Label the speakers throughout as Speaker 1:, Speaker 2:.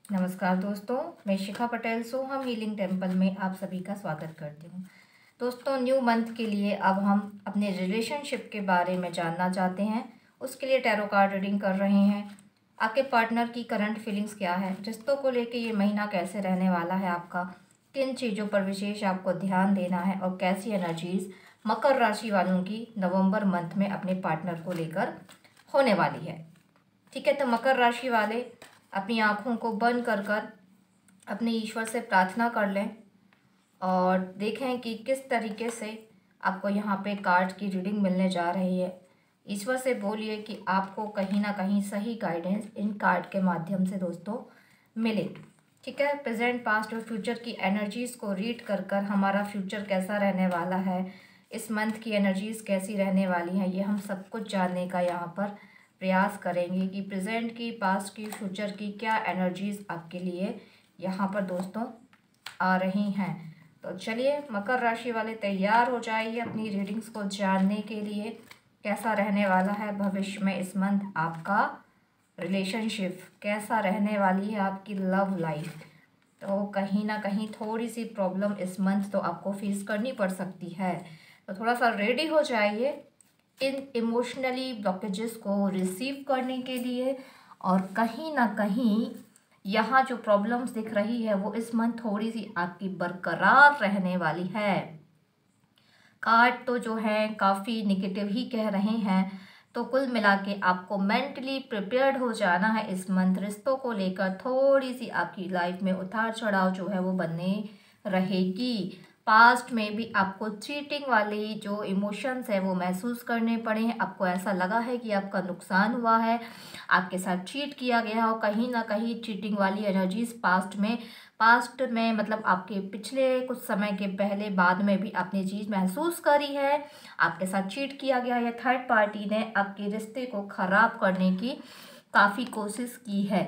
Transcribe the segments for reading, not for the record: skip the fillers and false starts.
Speaker 1: नमस्कार दोस्तों, मैं शिखा पटेल सोहम हीलिंग टेम्पल में आप सभी का स्वागत करती हूँ। दोस्तों, न्यू मंथ के लिए अब हम अपने रिलेशनशिप के बारे में जानना चाहते हैं। उसके लिए टैरो कार्ड रीडिंग कर रहे हैं। आपके पार्टनर की करंट फीलिंग्स क्या है, रिश्तों को लेके ये महीना कैसे रहने वाला है आपका, किन चीज़ों पर विशेष आपको ध्यान देना है और कैसी एनर्जीज मकर राशि वालों की नवंबर मंथ में अपने पार्टनर को लेकर होने वाली है। ठीक है, तो मकर राशि वाले अपनी आँखों को बंद कर कर अपने ईश्वर से प्रार्थना कर लें और देखें कि किस तरीके से आपको यहाँ पे कार्ड की रीडिंग मिलने जा रही है। ईश्वर से बोलिए कि आपको कहीं ना कहीं सही गाइडेंस इन कार्ड के माध्यम से दोस्तों मिले। ठीक है, प्रेजेंट पास्ट और फ्यूचर की एनर्जीज़ को रीड कर कर हमारा फ्यूचर कैसा रहने वाला है, इस मंथ की एनर्जीज़ कैसी रहने वाली हैं, ये हम सब कुछ जानने का यहाँ पर प्रयास करेंगे कि प्रेजेंट की, पास्ट की, फ्यूचर की क्या एनर्जीज़ आपके लिए यहाँ पर दोस्तों आ रही हैं। तो चलिए, मकर राशि वाले तैयार हो जाइए अपनी रीडिंग्स को जानने के लिए कैसा रहने वाला है भविष्य में इस मंथ आपका रिलेशनशिप, कैसा रहने वाली है आपकी लव लाइफ। तो कहीं ना कहीं थोड़ी सी प्रॉब्लम इस मंथ तो आपको फेस करनी पड़ सकती है, तो थोड़ा सा रेडी हो जाइए इन इमोशनली ब्लॉकेजेस को रिसीव करने के लिए। और कहीं ना कहीं यहाँ जो प्रॉब्लम्स दिख रही है वो इस मंथ थोड़ी सी आपकी बरकरार रहने वाली है। कार्ड तो जो है काफ़ी निगेटिव ही कह रहे हैं, तो कुल मिला के आपको मेंटली प्रिपेयर्ड हो जाना है इस मंथ। रिश्तों को लेकर थोड़ी सी आपकी लाइफ में उतार चढ़ाव जो है वो बनने रहेगी। पास्ट में भी आपको चीटिंग वाली जो इमोशंस है वो महसूस करने पड़े हैं। आपको ऐसा लगा है कि आपका नुकसान हुआ है, आपके साथ चीट किया गया हो। कहीं ना कहीं चीटिंग वाली एनर्जीज पास्ट में मतलब आपके पिछले कुछ समय के पहले बाद में भी आपने चीज़ महसूस करी है। आपके साथ चीट किया गया है, थर्ड पार्टी ने आपके रिश्ते को ख़राब करने की काफ़ी कोशिश की है।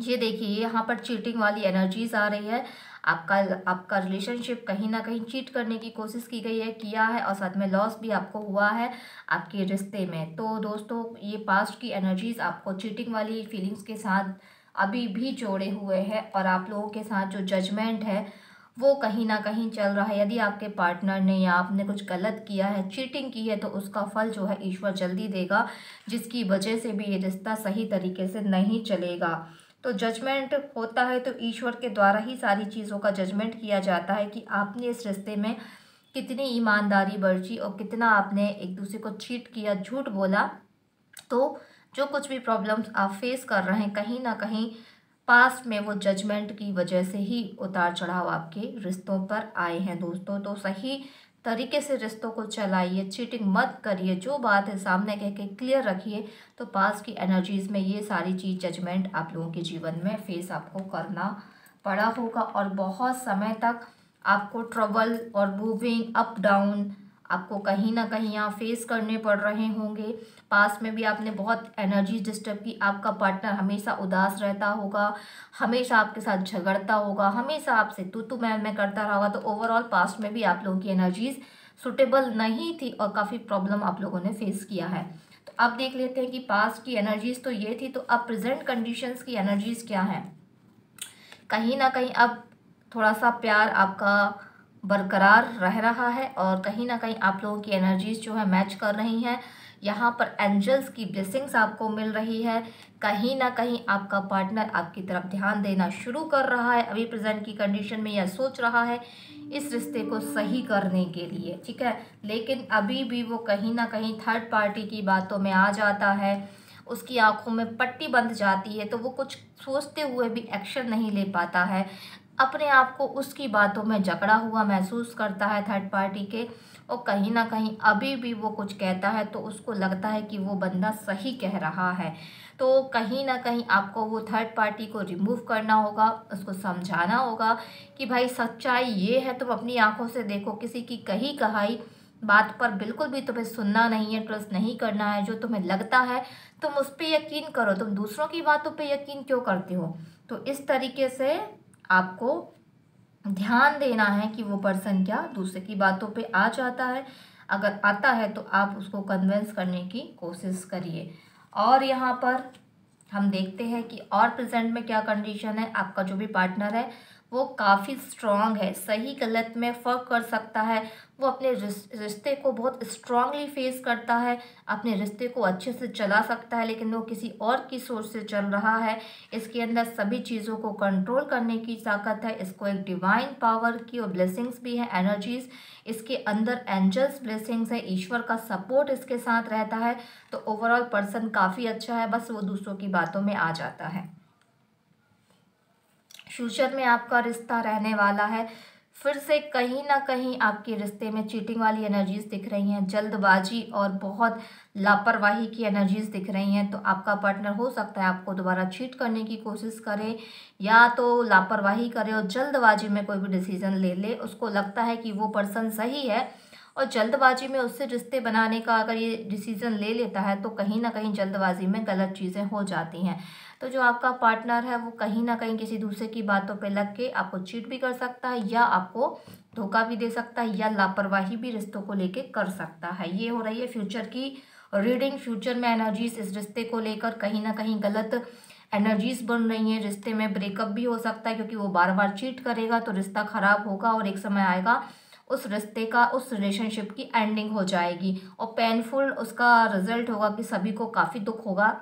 Speaker 1: ये देखिए, यहाँ पर चीटिंग वाली एनर्जीज आ रही है। आपका रिलेशनशिप कहीं ना कहीं चीट करने की कोशिश की गई है, किया है, और साथ में लॉस भी आपको हुआ है आपके रिश्ते में। तो दोस्तों, ये पास्ट की एनर्जीज आपको चीटिंग वाली फीलिंग्स के साथ अभी भी जोड़े हुए हैं और आप लोगों के साथ जो जजमेंट है वो कहीं ना कहीं चल रहा है। यदि आपके पार्टनर ने या आपने कुछ गलत किया है, चीटिंग की है, तो उसका फल जो है ईश्वर जल्दी देगा, जिसकी वजह से भी ये रिश्ता सही तरीके से नहीं चलेगा। तो जजमेंट होता है तो ईश्वर के द्वारा ही सारी चीज़ों का जजमेंट किया जाता है कि आपने इस रिश्ते में कितनी ईमानदारी बरती और कितना आपने एक दूसरे को चीट किया, झूठ बोला। तो जो कुछ भी प्रॉब्लम्स आप फेस कर रहे हैं, कहीं ना कहीं पास्ट में वो जजमेंट की वजह से ही उतार चढ़ाव आपके रिश्तों पर आए हैं दोस्तों। तो सही तरीके से रिश्तों को चलाइए, चीटिंग मत करिए, जो बात है सामने कह के क्लियर रखिए। तो पास्ट की एनर्जीज में ये सारी चीज़ जजमेंट आप लोगों के जीवन में फेस आपको करना पड़ा होगा और बहुत समय तक आपको ट्रबल और मूविंग अप डाउन आपको कहीं ना कहीं यहाँ फेस करने पड़ रहे होंगे। पास में भी आपने बहुत एनर्जी डिस्टर्ब की, आपका पार्टनर हमेशा उदास रहता होगा, हमेशा आपके साथ झगड़ता होगा, हमेशा आपसे तू मैं करता रहा होगा। तो ओवरऑल पास्ट में भी आप लोगों की एनर्जीज सुटेबल नहीं थी और काफ़ी प्रॉब्लम आप लोगों ने फेस किया है। तो अब देख लेते हैं कि पास्ट की एनर्जीज तो ये थी, तो अब प्रेजेंट कंडीशंस की एनर्जीज क्या है। कहीं ना कहीं अब थोड़ा सा प्यार आपका बरकरार रह रहा है और कहीं ना कहीं आप लोगों की एनर्जीज जो है मैच कर रही हैं। यहाँ पर एंजल्स की ब्लेसिंग्स आपको मिल रही है। कहीं ना कहीं आपका पार्टनर आपकी तरफ ध्यान देना शुरू कर रहा है। अभी प्रेजेंट की कंडीशन में यह सोच रहा है इस रिश्ते को सही करने के लिए, ठीक है, लेकिन अभी भी वो कहीं ना कहीं थर्ड पार्टी की बातों में आ जाता है, उसकी आंखों में पट्टी बंध जाती है, तो वो कुछ सोचते हुए भी एक्शन नहीं ले पाता है। अपने आप को उसकी बातों में जकड़ा हुआ महसूस करता है थर्ड पार्टी के, और कहीं ना कहीं अभी भी वो कुछ कहता है तो उसको लगता है कि वो बंदा सही कह रहा है। तो कहीं ना कहीं आपको वो थर्ड पार्टी को रिमूव करना होगा, उसको समझाना होगा कि भाई सच्चाई ये है, तुम अपनी आंखों से देखो, किसी की कही कहाई बात पर बिल्कुल भी तुम्हें सुनना नहीं है, ट्रस्ट नहीं करना है। जो तुम्हें लगता है तुम उस पर यकीन करो, तुम दूसरों की बातों पे यकीन क्यों करते हो। तो इस तरीके से आपको ध्यान देना है कि वो पर्सन क्या दूसरे की बातों पे आ जाता है। अगर आता है तो आप उसको कन्विंस करने की कोशिश करिए। और यहाँ पर हम देखते हैं कि और प्रेजेंट में क्या कंडीशन है। आपका जो भी पार्टनर है वो काफ़ी स्ट्रांग है, सही गलत में फ़र्क कर सकता है, वो अपने रिश्ते को बहुत स्ट्रांगली फेस करता है, अपने रिश्ते को अच्छे से चला सकता है, लेकिन वो किसी और की सोच से चल रहा है। इसके अंदर सभी चीज़ों को कंट्रोल करने की ताकत है, इसको एक डिवाइन पावर की और ब्लेसिंग्स भी है, एनर्जीज इसके अंदर, एंजल्स ब्लेसिंग्स है, ईश्वर का सपोर्ट इसके साथ रहता है। तो ओवरऑल पर्सन काफ़ी अच्छा है, बस वो दूसरों की बातों में आ जाता है। फ्यूचर में आपका रिश्ता रहने वाला है, फिर से कहीं ना कहीं आपके रिश्ते में चीटिंग वाली एनर्जीज दिख रही हैं, जल्दबाजी और बहुत लापरवाही की एनर्जीज दिख रही हैं। तो आपका पार्टनर हो सकता है आपको दोबारा चीट करने की कोशिश करे, या तो लापरवाही करे और जल्दबाजी में कोई भी डिसीजन ले ले। उसको लगता है कि वो पर्सन सही है और जल्दबाजी में उससे रिश्ते बनाने का अगर ये डिसीज़न ले लेता है तो कहीं ना कहीं जल्दबाजी में गलत चीज़ें हो जाती हैं। तो जो आपका पार्टनर है वो कहीं ना कहीं किसी दूसरे की बातों पे लग के आपको चीट भी कर सकता है, या आपको धोखा भी दे सकता है, या लापरवाही भी रिश्तों को लेके कर सकता है। ये हो रही है फ्यूचर की रीडिंग। फ्यूचर में एनर्जीज इस रिश्ते को लेकर कहीं ना कहीं गलत एनर्जीज बन रही हैं। रिश्ते में ब्रेकअप भी हो सकता है, क्योंकि वो बार बार चीट करेगा तो रिश्ता खराब होगा और एक समय आएगा उस रिश्ते का, उस रिलेशनशिप की एंडिंग हो जाएगी और पेनफुल उसका रिजल्ट होगा कि सभी को काफ़ी दुख होगा।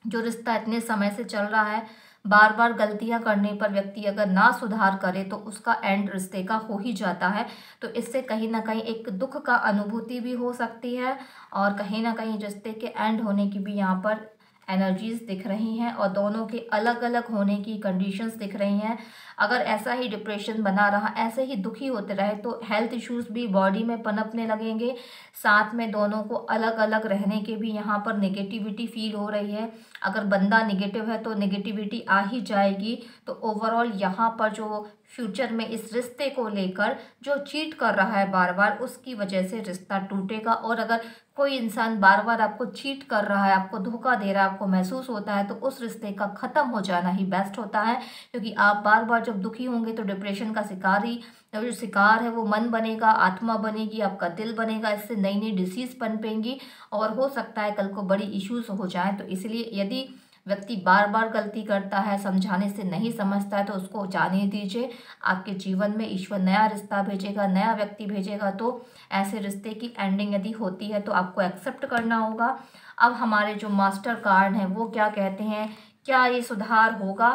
Speaker 1: जो रिश्ता इतने समय से चल रहा है, बार बार गलतियां करने पर व्यक्ति अगर ना सुधार करे तो उसका एंड रिश्ते का हो ही जाता है। तो इससे कहीं ना कहीं एक दुख का अनुभूति भी हो सकती है और कहीं ना कहीं रिश्ते के एंड होने की भी यहाँ पर एनर्जीज दिख रही हैं और दोनों के अलग अलग होने की कंडीशंस दिख रही हैं। अगर ऐसा ही डिप्रेशन बना रहा, ऐसे ही दुखी होते रहे तो हेल्थ इश्यूज भी बॉडी में पनपने लगेंगे। साथ में दोनों को अलग अलग रहने के भी यहाँ पर नेगेटिविटी फील हो रही है। अगर बंदा नेगेटिव है तो नेगेटिविटी आ ही जाएगी। तो ओवरऑल यहाँ पर जो फ्यूचर में इस रिश्ते को लेकर जो चीट कर रहा है बार बार, उसकी वजह से रिश्ता टूटेगा। और अगर कोई इंसान बार बार आपको चीट कर रहा है, आपको धोखा दे रहा है, आपको महसूस होता है, तो उस रिश्ते का ख़त्म हो जाना ही बेस्ट होता है। क्योंकि आप बार बार जब दुखी होंगे तो डिप्रेशन का शिकार ही, जो शिकार है वो मन बनेगा, आत्मा बनेगी, आपका दिल बनेगा, इससे नई नई डिसीज़ पनपेंगी और हो सकता है कल को बड़ी इश्यूज हो जाए। तो इसलिए यदि व्यक्ति बार बार गलती करता है, समझाने से नहीं समझता है, तो उसको जाने दीजिए। आपके जीवन में ईश्वर नया रिश्ता भेजेगा, नया व्यक्ति भेजेगा। तो ऐसे रिश्ते की एंडिंग यदि होती है तो आपको एक्सेप्ट करना होगा। अब हमारे जो मास्टर कार्ड हैं वो क्या कहते हैं, क्या ये सुधार होगा,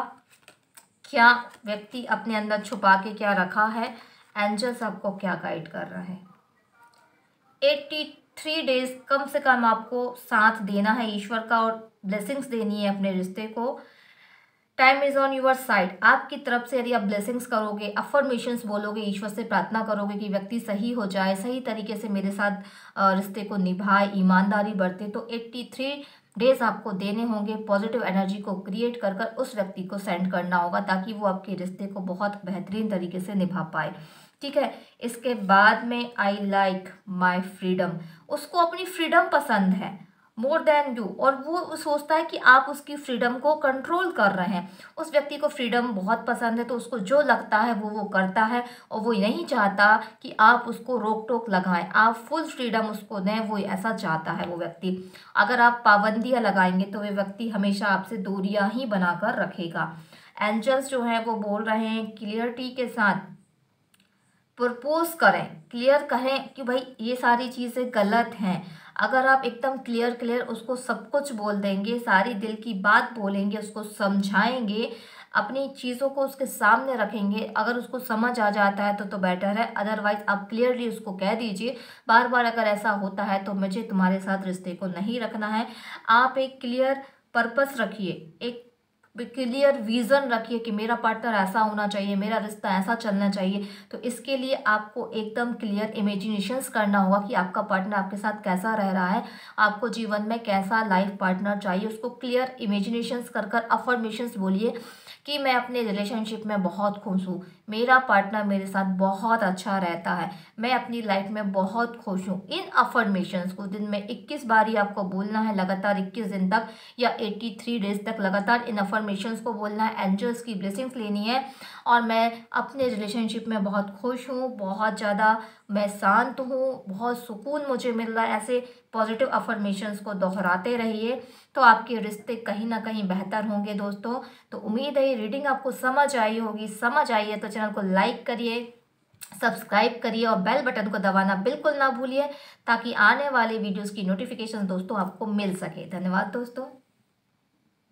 Speaker 1: क्या व्यक्ति अपने अंदर छुपा के क्या रखा है, एंजल्स आपको क्या गाइड कर रहा है। 83 डेज कम से कम आपको साथ देना है ईश्वर का और ब्लेसिंग्स देनी है अपने रिश्ते को। Time is on your side. आपकी तरफ से यदि आप ब्लेसिंग्स करोगे, अफर्मेशंस बोलोगे, ईश्वर से प्रार्थना करोगे कि व्यक्ति सही हो जाए, सही तरीके से मेरे साथ रिश्ते को निभाए, ईमानदारी बरते, तो 83 डेज आपको देने होंगे। पॉजिटिव एनर्जी को क्रिएट कर कर उस व्यक्ति को सेंड करना होगा ताकि वो आपके रिश्ते को बहुत बेहतरीन तरीके से निभा पाए। ठीक है। इसके बाद में आई लाइक माई फ्रीडम। उसको अपनी फ्रीडम पसंद है मोर देन यू, और वो सोचता है कि आप उसकी फ्रीडम को कंट्रोल कर रहे हैं। उस व्यक्ति को फ्रीडम बहुत पसंद है, तो उसको जो लगता है वो करता है और वो नहीं चाहता कि आप उसको रोक टोक लगाएं। आप फुल फ्रीडम उसको दें, वो ऐसा चाहता है वो व्यक्ति। अगर आप पाबंदियां लगाएंगे तो वे व्यक्ति हमेशा आपसे दूरियां ही बनाकर रखेगा। एंजल्स जो है वो बोल रहे हैं क्लियरिटी के साथ प्रपोज करें, क्लियर कहें कि भाई ये सारी चीज़ें गलत हैं। अगर आप एकदम क्लियर उसको सब कुछ बोल देंगे, सारी दिल की बात बोलेंगे, उसको समझाएंगे, अपनी चीज़ों को उसके सामने रखेंगे, अगर उसको समझ आ जाता है तो बेटर है। अदरवाइज आप क्लियरली उसको कह दीजिए बार बार अगर ऐसा होता है तो मुझे तुम्हारे साथ रिश्ते को नहीं रखना है। आप एक क्लियर पर्पस रखिए, एक क्लियर विजन रखिए कि मेरा पार्टनर ऐसा होना चाहिए, मेरा रिश्ता ऐसा चलना चाहिए। तो इसके लिए आपको एकदम क्लियर इमेजिनेशंस करना होगा कि आपका पार्टनर आपके साथ कैसा रह रहा है, आपको जीवन में कैसा लाइफ पार्टनर चाहिए। उसको क्लियर इमेजिनेशंस कर कर अफर्मेशंस बोलिए कि मैं अपने रिलेशनशिप में बहुत खुश हूँ, मेरा पार्टनर मेरे साथ बहुत अच्छा रहता है, मैं अपनी लाइफ में बहुत खुश हूँ। इन अफर्मेशंस को दिन में 21 बार ही आपको बोलना है, लगातार 21 दिन तक या 83 डेज तक लगातार इन अफर्मेशंस को बोलना है, एंजल्स की ब्लेसिंग्स लेनी है। और मैं अपने रिलेशनशिप में बहुत खुश हूँ, बहुत ज़्यादा मैं शांत हूँ, बहुत सुकून मुझे मिल रहा है। ऐसे पॉजिटिव अफर्मेशंस को दोहराते रहिए तो आपके रिश्ते कहीं ना कहीं बेहतर होंगे दोस्तों। तो उम्मीद है ये रीडिंग आपको समझ आई होगी। समझ आई है तो चैनल को लाइक करिए, सब्सक्राइब करिए और बेल बटन को दबाना बिल्कुल ना भूलिए, ताकि आने वाले वीडियोस की नोटिफिकेशन दोस्तों आपको मिल सके। धन्यवाद दोस्तों।